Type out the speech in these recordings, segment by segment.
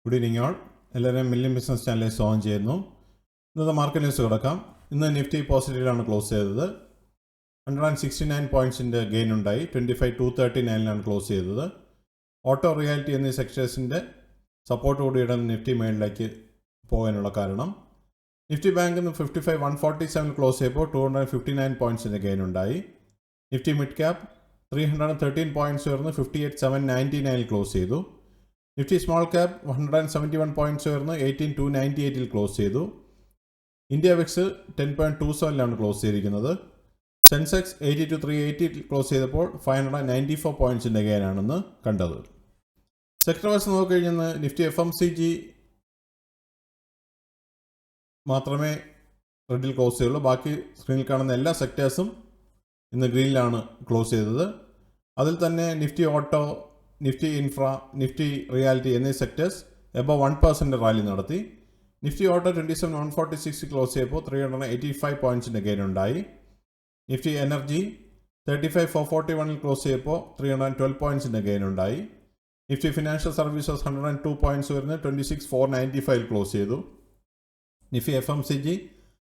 Good evening all. എല്ലാവരും million business ചാനലിൽ സ്വാഗതം ചെയ്യുന്നു. ഇന്നത്തെ മാർക്കറ്റ് ന്യൂസ് കിടക്കാം. ഇന്ന് നിഫ്റ്റി പോസിറ്റീവിലാണ് ക്ലോസ് ചെയ്തത്. 169 പോയിൻറ്റ്സിൻ്റെ ഗെയിൻ ഉണ്ടായി. 25,239 ക്ലോസ് ചെയ്തത്. ഓട്ടോ റിയാലിറ്റി എന്നീ സെക്ടേഴ്സിൻ്റെ സപ്പോർട്ട് കൂടിയുടെ നിഫ്റ്റി മേളിലേക്ക് പോകാനുള്ള കാരണം നിഫ്റ്റി ബാങ്കിൽ നിന്ന് 55,147 ക്ലോസ് ചെയ്യുമ്പോൾ 259 പോയിൻറ്റ്സിൻ്റെ ഗെയിൻ ഉണ്ടായി. നിഫ്റ്റി മിഡ് ക്യാപ് 313 പോയിൻറ്റ്സ് ഉയർന്ന് 58,799 ക്ലോസ് ചെയ്തു. നിഫ്റ്റി സ്മോൾ ക്യാപ് 171 പോയിൻറ്റ്സ് ഉയർന്ന് 18,298 ക്ലോസ് ചെയ്തു. ഇന്ത്യ വിക്സ് 10.27 ക്ലോസ് ചെയ്തിരിക്കുന്നത്. സെൻസെക്സ് 82,380 ക്ലോസ് ചെയ്തപ്പോൾ 594 പോയിൻറ്റ്സിൻ്റെ ഗെയിനാണെന്ന് കണ്ടത്. സെക്ടർ വൈസ് നോക്കിക്കഴിഞ്ഞാൽ നിഫ്റ്റി FMCG മാത്രമേ റെഡിൽ ക്ലോസ് ചെയ്യുള്ളൂ. ബാക്കി സ്ക്രീനിൽ കാണുന്ന എല്ലാ സെക്ടേഴ്സും ഇന്ന് ഗ്രീനിലാണ് ക്ലോസ് ചെയ്തത്. അതിൽ തന്നെ Nifty auto, Nifty infra, Nifty reality എന്നീ സെക്ടേഴ്സ് എബവ് 1% റാലി നടത്തി. നിഫ്റ്റി ഓട്ടോ 27,146 ക്ലോസ് ചെയ്തപ്പോൾ 385 പോയിൻറ്റ്സിൻ്റെ ഗെയിൻ ഉണ്ടായി. നിഫ്റ്റി എനർജി 35,441 ക്ലോസ് ചെയ്തപ്പോൾ 312 പോയിൻറ്റ്സിൻ്റെ ഗെയിൻ ഉണ്ടായി. നിഫ്റ്റി ഫിനാൻഷ്യൽ സർവീസസ് 102 പോയിൻറ്റ്സ് വരുന്ന 26,495 ക്ലോസ് ചെയ്തു. നിഫ്റ്റി FMCG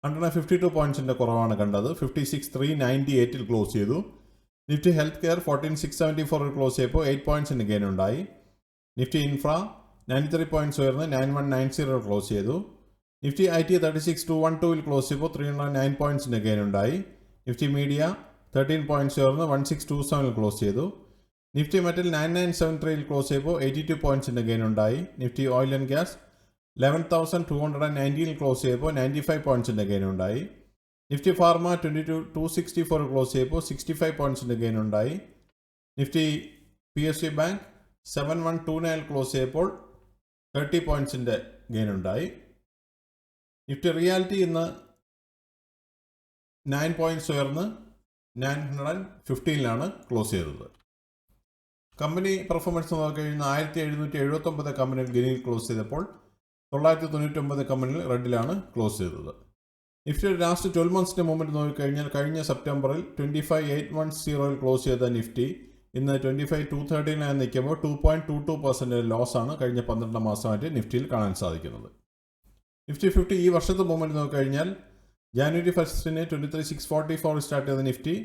152 പോയിൻറ്റ്സിൻ്റെ കുറവാണ് കണ്ടത്. 56,398 ക്ലോസ് ചെയ്തു. നിഫ്റ്റി ഹെൽത്ത് കെയർ 14,674 ക്ലോസ് ചെയ്തപ്പോൾ 8 പോയിൻറ്റ്സിൻ്റെ ഗെയിൻ ഉണ്ടായി. നിഫ്റ്റി ഇൻഫ്ര 93 പോയിൻറ്റ്സ് ഉയർന്ന് 9190 ക്ലോസ് ചെയ്തു. നിഫ്റ്റി IT 36,212 ക്ലോസ് ചെയ്തപ്പോൾ 309 പോയിൻറ്റ്സിൻ്റെ ഗെയിൻ ഉണ്ടായി. നിഫ്റ്റി മീഡിയ 13 പോയിൻറ്റ്സ് ഉയർന്ന് 1627 ക്ലോസ് ചെയ്തു. നിഫ്റ്റി മെറ്റൽ 9973 ക്ലോസ് ചെയ്തപ്പോൾ 82 പോയിൻറ്റ്സിൻ്റെ ഗെയിൻ ഉണ്ടായി. Nifty oil and gas 11,219 close ചെയ്തപ്പോൾ 95 പോയിൻറ്റ്സിൻ്റെ ഗെയിൻ ഉണ്ടായി. നിഫ്റ്റി ഫാർമ 22,264 ക്ലോസ് ചെയ്തപ്പോൾ 65 പോയിൻറ്റ്സിൻ്റെ ഗെയിൻ ഉണ്ടായി. നിഫ്റ്റി PSU ബാങ്ക് 7129 ക്ലോസ് ചെയ്തപ്പോൾ 30 പോയിൻറ്റ്സിൻ്റെ ഗെയിൻ ഉണ്ടായി. നിഫ്റ്റി റിയാലിറ്റി ഇന്ന് 9 പോയിൻറ്റ്സ് ഉയർന്ന് 915 ക്ലോസ് ചെയ്തത്. കമ്പനി പെർഫോമൻസ് നോക്കിക്കഴിഞ്ഞാൽ 1779 കമ്പനികൾ ഗെയിനിൽ ക്ലോസ് ചെയ്തപ്പോൾ 999 കമ്പനികൾ റെഡിലാണ് ക്ലോസ് ചെയ്തത്. നിഫ്റ്റിയുടെ ലാസ്റ്റ് 12 മന്ത്സിൻ്റെ മൂവ്മെൻറ്റ് നോക്കിക്കഴിഞ്ഞാൽ കഴിഞ്ഞ സെപ്റ്റംബറിൽ 25,810 ക്ലോസ് ചെയ്ത നിഫ്റ്റി ഇന്ന് 25,239 നിൽക്കുമ്പോൾ 2.22% ലോസാണ് കഴിഞ്ഞ 12 മാസമായിട്ട് നിഫ്റ്റിയിൽ കാണാൻ സാധിക്കുന്നത്. നിഫ്റ്റി 50 ഈ വർഷത്തെ മൂവ്മെൻറ്റ് നോക്കിക്കഴിഞ്ഞാൽ ജാനുവരി 1 23,644 സ്റ്റാർട്ട് ചെയ്ത നിഫ്റ്റി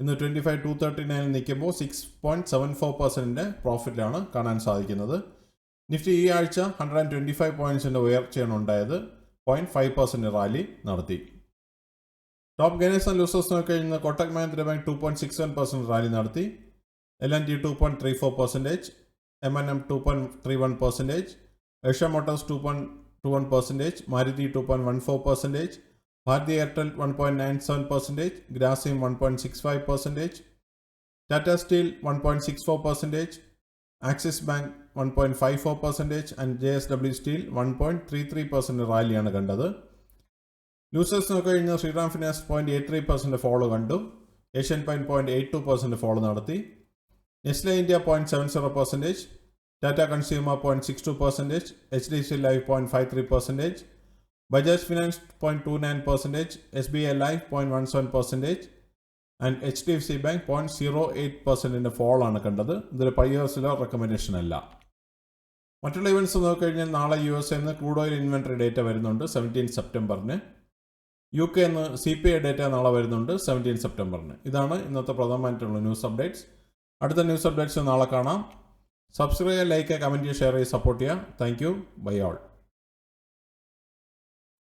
ഇന്ന് 25,239 നിൽക്കുമ്പോൾ 6.74% പ്രോഫിറ്റിലാണ് കാണാൻ സാധിക്കുന്നത്. നിഫ്റ്റി ഈ ആഴ്ച 125 പോയിൻറ്റ്സിൻ്റെ ഉയർച്ചയാണ് ഉണ്ടായത്. 0.5% റാലി നടത്തി. ടോപ്പ് ഗെയിനേഴ്സ് ആൻഡ് ലൂസേഴ്സ് നോക്കിക്കഴിഞ്ഞാൽ കോട്ടക് മഹീന്ദ്ര ബാങ്ക് 2.61% റാലി നടത്തി. L&T 2.34%, M&M 2.31%, ഏഷ്യ motors 2.21%, Maruti 2.14%, Bharti Airtel 1.97%, Grasim 1.65%, Tata steel 1.64%, Axis bank 1.54% and JSW steel 1.33% റാലിയാണ് കണ്ടത്. ലൂസേഴ്സ് നോക്കിക്കഴിഞ്ഞാൽ ശ്രീറാം ഫിനാൻസ് 0.83% ഫോളോ കണ്ടു. ഏഷ്യൻ പെയിന്റ് 0.82% ഫോളോ നടത്തി. Nestle India 0.70%, Tata consumer 0.62%, HDFC life 0.53%, Bajaj finance 0.29%, SBI life 0.17% and HDFC bank 0.08% ഫോളാണ് കണ്ടത്. ഇതൊരു പയ്യേഴ്സിലോ റെക്കമെൻഡേഷൻ അല്ല. മറ്റുള്ള ഇവൻറ്റ്സ് നോക്കിക്കഴിഞ്ഞാൽ നാളെ USA നിന്ന് ക്രൂഡ് ഓയിൽ ഇൻവെൻട്രി ഡേറ്റ വരുന്നുണ്ട് 17 സെപ്റ്റംബറിന്. UK നിന്ന് CPI ഡേറ്റ നാളെ വരുന്നുണ്ട് 17 സെപ്റ്റംബറിന്. ഇതാണ് ഇന്നത്തെ പ്രധാനമായിട്ടുള്ള ന്യൂസ് അപ്ഡേറ്റ്സ്. അടുത്ത ന്യൂസ് അപ്ഡേറ്റ്സ് നാളെ കാണാം. സബ്സ്ക്രൈബ്, ലൈക്ക്, കമൻറ്റ്, ഷെയർ ചെയ്ത് സപ്പോർട്ട് ചെയ്യുക. Thank you. Bye all.